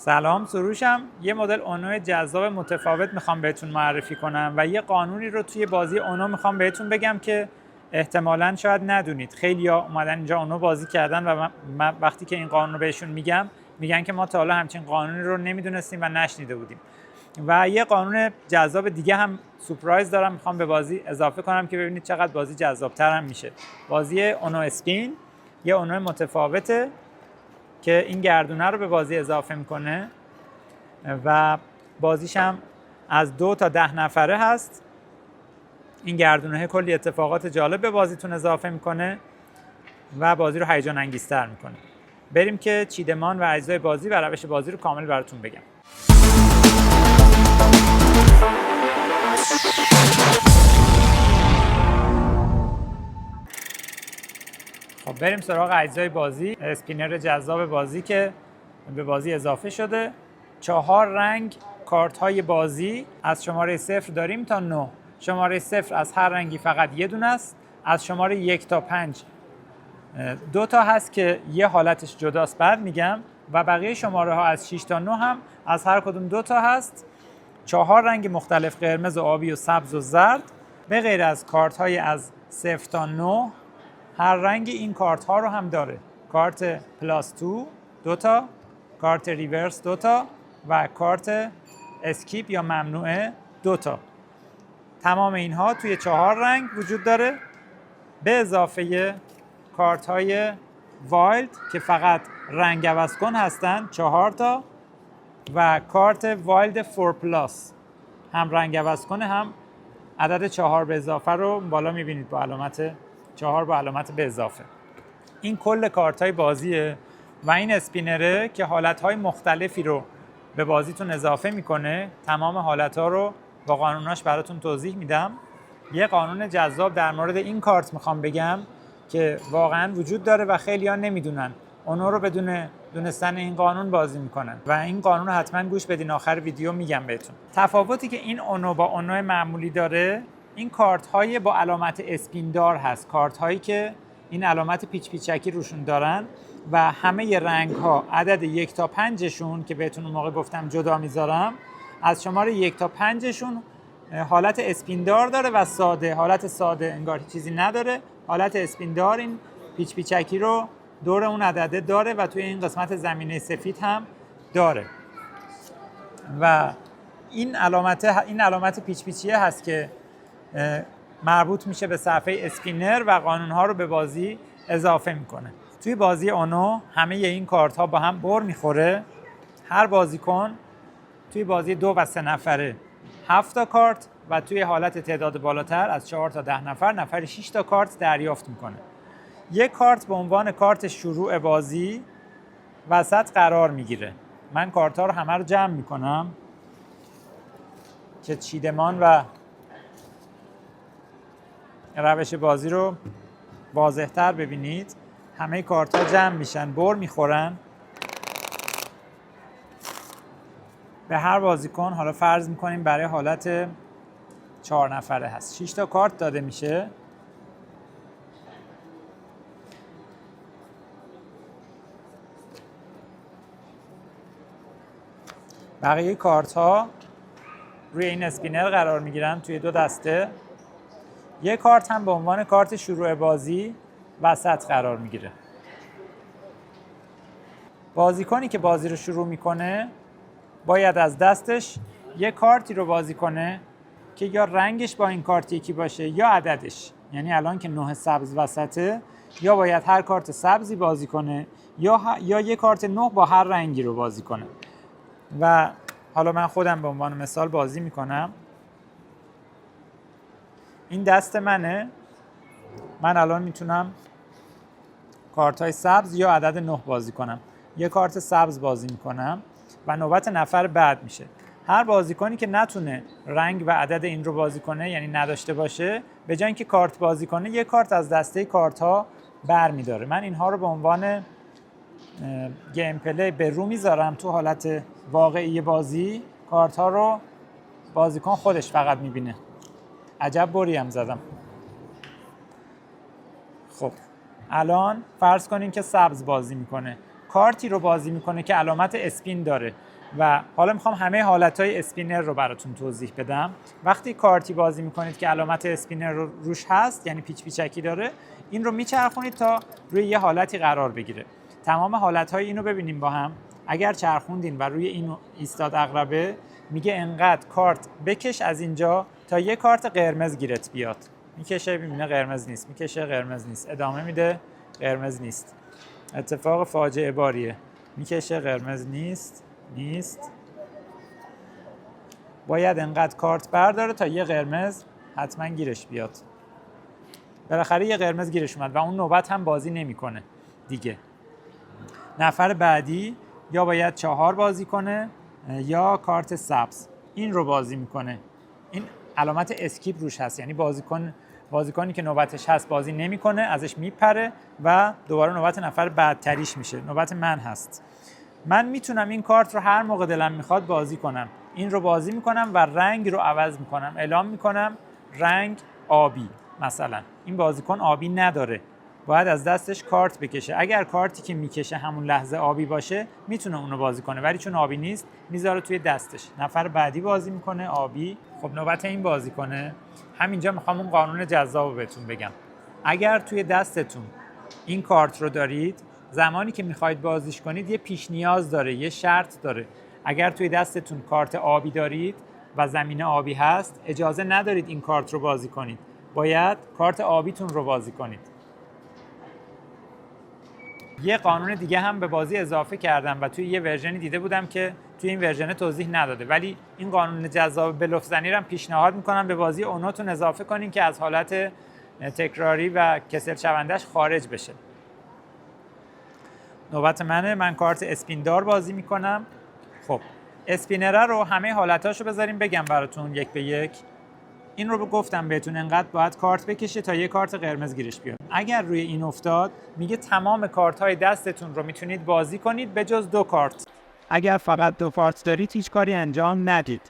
سلام، سروشم. یه مدل اونو جذاب متفاوت میخوام بهتون معرفی کنم و یه قانونی رو توی بازی اونو میخوام بهتون بگم که احتمالاً شاید ندونید. خیلی‌ها اومدن اینجا اونو بازی کردن و من وقتی که این قانون رو بهشون میگن که ما تا حالا همچین قانونی رو نمیدونستیم و نشنیده بودیم. و یه قانون جذاب دیگه هم سورپرایز دارم میخوام به بازی اضافه کنم که ببینید چقدر بازی جذاب‌تر هم میشه. بازی اونو اسپین یه اونو متفاوته که این گردونه رو به بازی اضافه میکنه و بازیش هم از 2 تا 10 نفره هست. این گردونه کلی اتفاقات جالب به بازیتون اضافه میکنه و بازی رو هیجان انگیزتر میکنه. بریم که چیدمان و اجزای بازی و روش بازی رو کامل براتون بگم. خب بریم سراغ اجزای بازی. اسپینر جذاب بازی که به بازی اضافه شده. 4 رنگ کارت های بازی از شماره 0 داریم تا 9. شماره 0 از هر رنگی فقط یه دونه است. از شماره 1 تا 5 2 تا هست که یه حالتش جداست بعد میگم، و بقیه شماره ها از 6 تا 9 هم از هر کدوم 2 تا هست. 4 رنگ مختلف، قرمز و آبی و سبز و زرد. به غیر از کارت های از 0 تا 9 هر رنگ این کارت ها رو هم داره. کارت پلاس 2 تا، کارت ریورس 2 تا و کارت اسکیپ یا ممنوعه 2 تا. تمام اینها توی 4 رنگ وجود داره، به اضافه کارت های وایلد که فقط رنگ عوض کن هستن 4 تا و کارت وایلد 4 پلاس هم رنگ عوض کنه هم عدد 4 به اضافه رو بالا میبینید با علامت 4 با علامت به اضافه. این کل کارت های بازیه و این اسپینره که حالت های مختلفی رو به بازیتون اضافه میکنه. تمام حالت ها رو با قانوناش براتون توضیح میدم. یه قانون جذاب در مورد این کارت میخوام بگم که واقعا وجود داره و خیلی ها نمیدونن. اونها رو بدون دونستن این قانون بازی میکنن و این قانون رو حتما گوش بدین، آخر ویدیو میگم بهتون. تفاوتی که این اونو با اونو معمولی داره، این کارت های با علامت اسپین دار هست. کارت هایی که این علامت پیچ پیچکی روشون دارن و همه رنگ ها عدد 1 تا 5شون که بهتون اون موقع گفتم جدا میذارم، از شماره 1 تا 5شون حالت اسپیندار داره و ساده. حالت ساده انگار چیزی نداره. حالت اسپیندار این پیچ پیچکی رو دور اون عدده داره و توی این قسمت زمینه سفید هم داره. و این علامت پیچ پیچیه هست که مربوط میشه به صفحه اسپینر و قانونها رو به بازی اضافه میکنه. توی بازی اونو همه این کارت ها با هم بر میخوره. هر بازیکن توی بازی 2 و 3 نفره 7 تا کارت و توی حالت تعداد بالاتر از 4 تا 10 نفر 6 تا کارت دریافت میکنه. یک کارت به عنوان کارت شروع بازی وسط قرار میگیره. من کارت ها رو همه رو جمع میکنم که چیدمان و روش بازی رو واضح‌تر ببینید. همه کارت ها جمع میشن، بر میخورن. به هر بازیکن حالا فرض میکنیم برای حالت 4 نفره هست 6 تا کارت داده میشه. بقیه کارت ها روی این اسپینر قرار میگیرن توی 2 دسته. یک کارت هم به عنوان کارت شروع بازی وسط قرار میگیره. بازیکنی که بازی رو شروع میکنه باید از دستش یک کارتی رو بازی کنه که یا رنگش با این کارت یکی باشه یا عددش. یعنی الان که 9 سبز وسطه، یا باید هر کارت سبزی بازی کنه یا یک کارت 9 با هر رنگی رو بازی کنه. و حالا من خودم به عنوان مثال بازی میکنم. این دست منه. من الان میتونم کارت های سبز یا عدد 9 بازی کنم. یه کارت سبز بازی میکنم و نوبت نفر بعد میشه. هر بازیکنی که نتونه رنگ و عدد این رو بازی کنه، یعنی نداشته باشه، به جای اینکه کارت بازی کنه یه کارت از دسته کارت ها بر میداره. من اینها رو به عنوان گیم پلی به رو میذارم. تو حالت واقعی بازی کارت ها رو بازیکن خودش فقط میبینه. عجب بری هم زدم. خب الان فرض کنین که سبز بازی میکنه. کارتی رو بازی میکنه که علامت اسپین داره و حالا میخوام همه حالتهای اسپینر رو براتون توضیح بدم. وقتی کارتی بازی میکنید که علامت اسپینر رو روش هست، یعنی پیچ پیچکی داره، این رو میچرخونید تا روی یه حالتی قرار بگیره. تمام حالتهای اینو ببینیم با هم. اگر چرخوندین و روی این ایستاد عقربه، میگه انقدر کارت بکش از اینجا تا یه کارت قرمز گیرت بیاد. میکشه، میبینه قرمز نیست، میکشه قرمز نیست، ادامه میده قرمز نیست. اتفاق فاجعه باریه. میکشه قرمز نیست. باید انقدر کارت برداره تا یه قرمز حتما گیرش بیاد. بالاخره یه قرمز گیرش اومد و اون نوبت هم بازی نمیکنه دیگه. نفر بعدی یا باید 4 بازی کنه یا کارت سبز. این رو بازی میکنه. این علامت اسکیپ روش هست، یعنی بازیکنی که نوبتش هست بازی نمیکنه، ازش میپره و دوباره نوبت نفر بعدتریش میشه. نوبت من هست. من میتونم این کارت رو هر موقع دلم میخواد بازی کنم. این رو بازی میکنم و رنگ رو عوض میکنم. اعلام میکنم رنگ آبی. مثلا این بازیکن آبی نداره، باید از دستش کارت بکشه. اگر کارتی که میکشه همون لحظه آبی باشه میتونه اونو بازی کنه، ولی چون آبی نیست میذاره توی دستش. نفر بعدی بازی میکنه آبی. خب نوبت این بازی کنه. همینجا میخوام اون قانون جذاب رو بهتون بگم. اگر توی دستتون این کارت رو دارید، زمانی که میخواید بازیش کنید یه پیش نیاز داره، یه شرط داره. اگر توی دستتون کارت آبی دارید و زمین آبی هست، اجازه ندارید این کارت رو بازی کنید. باید کارت آبیتون رو بازی کنید. یه قانون دیگه هم به بازی اضافه کردم و توی یه ورژنی دیده بودم که توی این ورژن توضیح نداده، ولی این قانون جذاب بلوفزنی رو هم پیشنهاد میکنم به بازی اونوتون اضافه کنین که از حالت تکراری و کسل شوندهش خارج بشه. نوبت منه. من کارت اسپیندار بازی میکنم. خب اسپینره رو همه حالتاشو بذاریم بگم براتون یک به یک. این رو گفتم بهتون انقدر باید کارت بکشه تا یه کارت قرمز گیرش بیاد. اگر روی این افتاد، میگه تمام کارت های دستتون رو میتونید بازی کنید به جز 2 کارت. اگر فقط 2 کارت دارید هیچ کاری انجام ندید.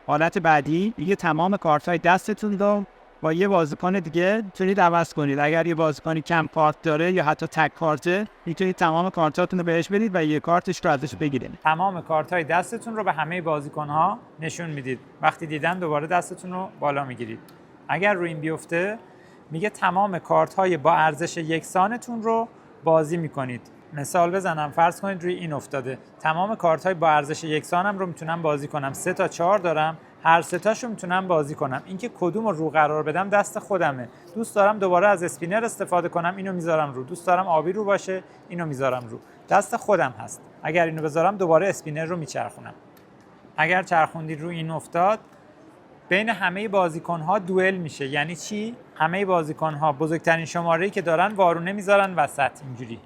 حالت بعدی میگه تمام کارت های دستتون رو با یه بازیکن دیگه میتونید عوض کنید. اگر یه بازیکنی کم کارت داره یا حتی تک کارته، میتونید تمام کارتاتون رو بهش بدید و یه کارتش رو ازش بگیرید. تمام کارت های دستتون رو به همه بازیکن ها نشون میدید. وقتی دیدن دوباره دستتون رو بالا میگیرید. اگر روی این بیفته، میگه تمام کارت های با ارزش یکسانتون رو بازی میکنید. مثال بزنم، فرض کنید روی این افتاده. تمام کارت های با ارزش یکسانم رو میتونم بازی کنم. 3 تا 4 دارم، هر 3 تاشو میتونم بازی کنم. اینکه کدوم رو قرار بدم دست خودمه. دوست دارم دوباره از اسپینر استفاده کنم، اینو میذارم رو. دوست دارم آبی رو باشه، اینو میذارم رو. دست خودم هست. اگر اینو بذارم دوباره اسپینر رو میچرخونم. اگر چرخوندید روی این افتاد، بین همه بازیکن‌ها دوئل میشه. یعنی چی؟ همه بازیکن‌ها بزرگترین شماره‌ای که دارن وارونه میذارن وسط اینجوری.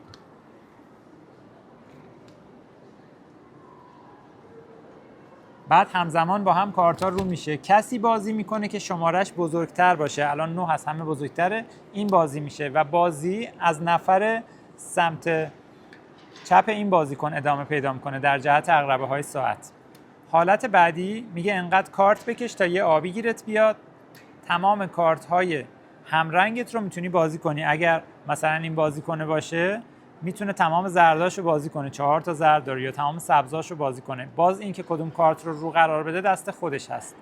بعد همزمان با هم کارتا رو میشه. کسی بازی میکنه که شمارش بزرگتر باشه. الان 9 هست، همه بزرگتره. این بازی میشه و بازی از نفر سمت چپ این بازیکن ادامه پیدا میکنه در جهت عقربه‌های ساعت. حالت بعدی میگه انقدر کارت بکش تا یه آبی گیرت بیاد. تمام کارت های همرنگت رو میتونی بازی کنی. اگر مثلا این بازیکن باشه، میتونه تمام زرداشو بازی کنه. 4 تا زرد داره، یا تمام سبزاشو بازی کنه. باز این که کدوم کارت رو قرار بده دست خودش هست.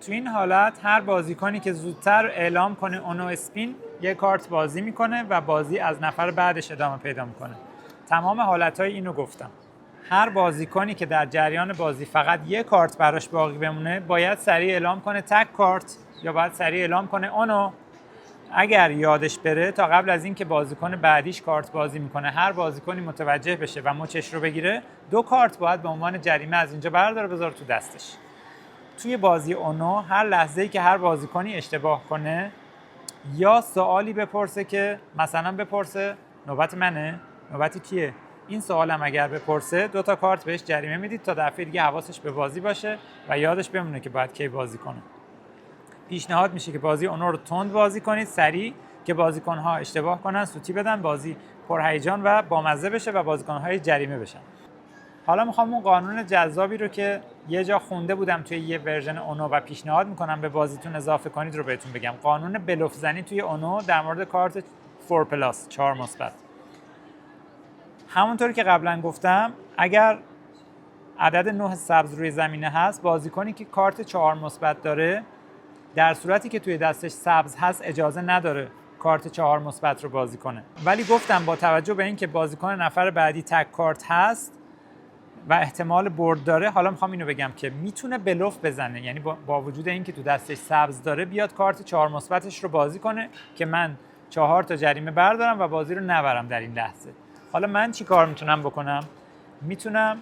تو این حالت هر بازیکنی که زودتر اعلام کنه اونو اسپین، یه کارت بازی میکنه و بازی از نفر بعدش ادامه پیدا میکنه. تمام حالتهای اینو گفتم. هر بازیکنی که در جریان بازی فقط یه کارت براش باقی بمونه، باید سریع اعلام کنه تک کارت، یا باید سریع اعلام کنه اونو. اگر یادش بره تا قبل از اینکه بازیکن بعدیش کارت بازی میکنه هر بازیکنی متوجه بشه و مچش رو بگیره، 2 کارت باید به عنوان جریمه از اینجا برداره بذاره تو دستش. توی بازی اونو هر لحظه‌ای که هر بازیکنی اشتباه کنه، یا سوالی بپرسه که مثلا بپرسه نوبت منه؟ نوبت کیه؟ این سوالم اگر بپرسه 2 تا کارت بهش جریمه میدید تا دفعه دیگه حواسش به بازی باشه و یادش بمونه که باید کی بازی کنه. پیشنهاد میشه که بازی اونو رو تند بازی کنید، سریع، که بازیکن‌ها اشتباه کنن، سوتی بدن، بازی پرهیجان و بامزه بشه و بازیکن‌های جریمه بشن. حالا میخوام اون قانون جذابی رو که یه جا خونده بودم توی یه ورژن اونو و پیشنهاد میکنم به بازیتون اضافه کنید رو بهتون بگم. قانون بلوف زنی توی اونو در مورد کارت 4 پلاس 4 مثبت. همونطوری که قبلا گفتم اگر عدد 9 سبز روی زمینه هست، بازیکنی که کارت 4 مثبت داره در صورتی که توی دستش سبز هست اجازه نداره کارت 4 مثبت رو بازی کنه. ولی گفتم با توجه به اینکه بازیکن نفر بعدی تک کارت هست و احتمال برد داره، حالا میخوام اینو بگم که میتونه بلوف بزنه، یعنی با وجود اینکه تو دستش سبز داره بیاد کارت 4 مثبتش رو بازی کنه که من 4 تا جریمه بردارم و بازی رو نبرم در این لحظه. حالا من چی کار میتونم بکنم؟ میتونم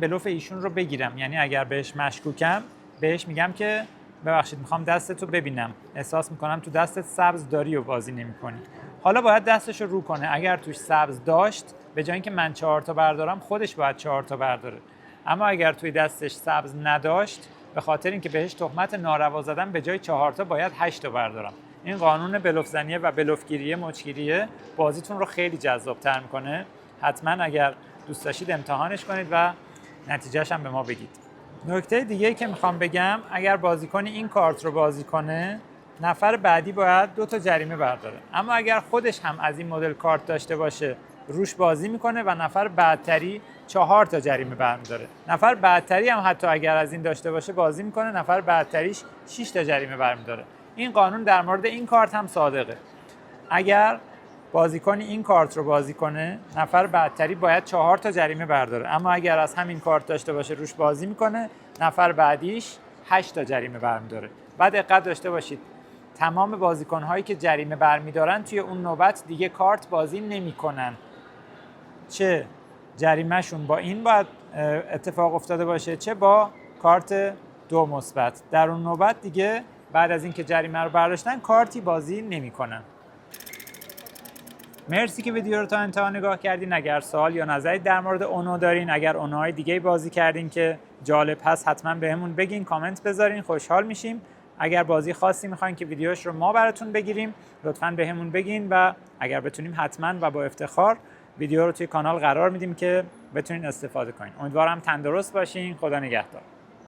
بلوف ایشون رو بگیرم، یعنی اگر بهش مشکوکم بهش میگم که ببخشید میخوام دستتو ببینم، احساس میکنم تو دستت سبز داری و بازی نمیکنی. حالا باید دستش رو رو کنه، اگر توش سبز داشت به جای اینکه من 4 تا بردارم خودش باید 4 تا برداره. اما اگر توی دستش سبز نداشت به خاطر اینکه بهش تهمت ناروا زدم به جای 4 تا باید 8 تا بردارم. این قانون بلوف زنیه و بلوفگیریه مچگیریه بازیتون رو خیلی جذاب‌تر میکنه. حتما اگر دوست داشتید امتحانش کنید و نتیجهش هم به ما بگید. نکته دیگه‌ای که میخوام بگم، اگر بازیکن این کارت رو بازی کنه نفر بعدی باید 2 تا جریمه برداره، اما اگر خودش هم از این مدل کارت داشته باشه روش بازی میکنه و نفر بعدتری 4 تا جریمه برمی‌داره. نفر بعدتری هم حتی اگر از این داشته باشه بازی میکنه، نفر بعدتریش 6 تا جریمه برمی‌داره. این قانون در مورد این کارت هم صادقه. اگر بازیکن این کارت رو بازی کنه نفر بعدتری باید 4 تا جریمه برداره، اما اگر از همین کارت داشته باشه روش بازی میکنه نفر بعدیش 8 تا جریمه برمی‌داره. بعد دقت داشته باشید تمام بازیکن‌هایی که جریمه برمی‌دارن توی اون نوبت دیگه کارت بازی نمی‌کنن، چه جریمه‌شون با این باید اتفاق افتاده باشه چه با کارت 2 مثبت. در اون نوبت دیگه بعد از اینکه جریمه رو برداشتن کارتی بازی نمی‌کنن. مرسی که ویدیو رو تا انتها نگاه کردین. اگر سوال یا نظری در مورد اونو دارین، اگر اونوهای دیگه بازی کردین که جالب هست حتما بهمون بگین، کامنت بذارین، خوشحال میشیم. اگر بازی خاصی میخواین که ویدیوش رو ما براتون بگیریم لطفاً بهمون بگین و اگر بتونیم حتما و با افتخار ویدیو رو توی کانال قرار میدیم که بتونین استفاده کنین. امیدوارم تندرست باشین. خدا نگهدار.